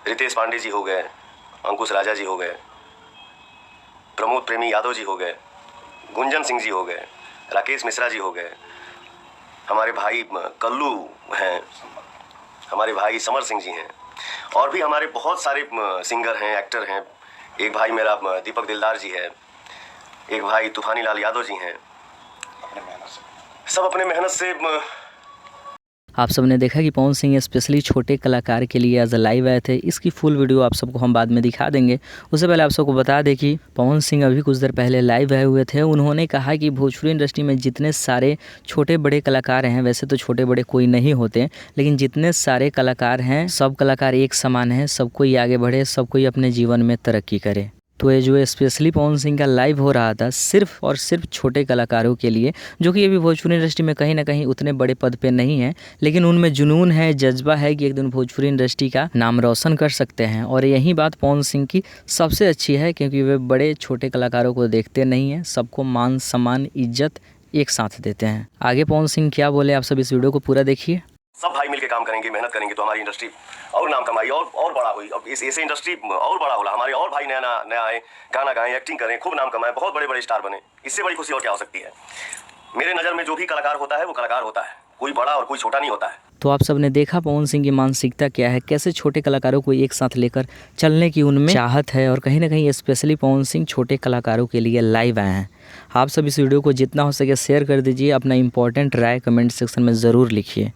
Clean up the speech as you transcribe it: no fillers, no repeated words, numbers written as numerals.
रितेश पांडे जी हो गए, अंकुश राजा जी हो गए, प्रमोद प्रेमी यादव जी हो गए, गुंजन सिंह जी हो गए, राकेश मिश्रा जी हो गए, हमारे भाई कल्लू हैं, हमारे भाई समर सिंह जी हैं, और भी हमारे बहुत सारे सिंगर हैं, एक्टर हैं। एक भाई मेरा दीपक दिलदार जी है, एक भाई तूफानी लाल यादव जी हैं। सब अपने मेहनत से आप सबने देखा कि पवन सिंह स्पेशली छोटे कलाकार के लिए एज अ लाइव आए थे। इसकी फुल वीडियो आप सबको हम बाद में दिखा देंगे। उससे पहले आप सबको बता दें कि पवन सिंह अभी कुछ देर पहले लाइव आए हुए थे। उन्होंने कहा कि भोजपुरी इंडस्ट्री में जितने सारे छोटे बड़े कलाकार हैं, वैसे तो छोटे बड़े कोई नहीं होते, लेकिन जितने सारे कलाकार हैं सब कलाकार एक समान हैं, सब कोई आगे बढ़े, सब कोई अपने जीवन में तरक्की करे। तो ये जो स्पेशली पवन सिंह का लाइव हो रहा था सिर्फ और सिर्फ छोटे कलाकारों के लिए, जो कि अभी भोजपुरी इंडस्ट्री में कहीं ना कहीं उतने बड़े पद पे नहीं हैं, लेकिन उनमें जुनून है, जज्बा है कि एक दिन भोजपुरी इंडस्ट्री का नाम रोशन कर सकते हैं। और यही बात पवन सिंह की सबसे अच्छी है, क्योंकि वे बड़े छोटे कलाकारों को देखते नहीं हैं, सबको मान सम्मान इज्जत एक साथ देते हैं। आगे पवन सिंह क्या बोले आप सब इस वीडियो को पूरा देखिए। सब भाई मिलके काम करेंगे, मेहनत करेंगे तो हमारी इंडस्ट्री और नाम कमाई और बड़ा हुई। अब ऐसे इंडस्ट्री और बड़ा होला, हमारे और भाई नया आए, गाना गाएं, एक्टिंग करें, खूब नाम कमाएं, बहुत बड़े बड़े स्टार बने। इससे बड़ी खुशी और क्या हो सकती है। मेरे नज़र में जो भी कलाकार होता है वो कलाकार होता है, कोई बड़ा और कोई छोटा नहीं होता है। तो आप सबने देखा पवन सिंह की मानसिकता क्या है, कैसे छोटे कलाकारों को एक साथ लेकर चलने की उनमें चाहत है, और कहीं ना कहीं स्पेशली पवन सिंह छोटे कलाकारों के लिए लाइव आए हैं। आप सब इस वीडियो को जितना हो सके शेयर कर दीजिए, अपना इंपॉर्टेंट राय कमेंट सेक्शन में ज़रूर लिखिए।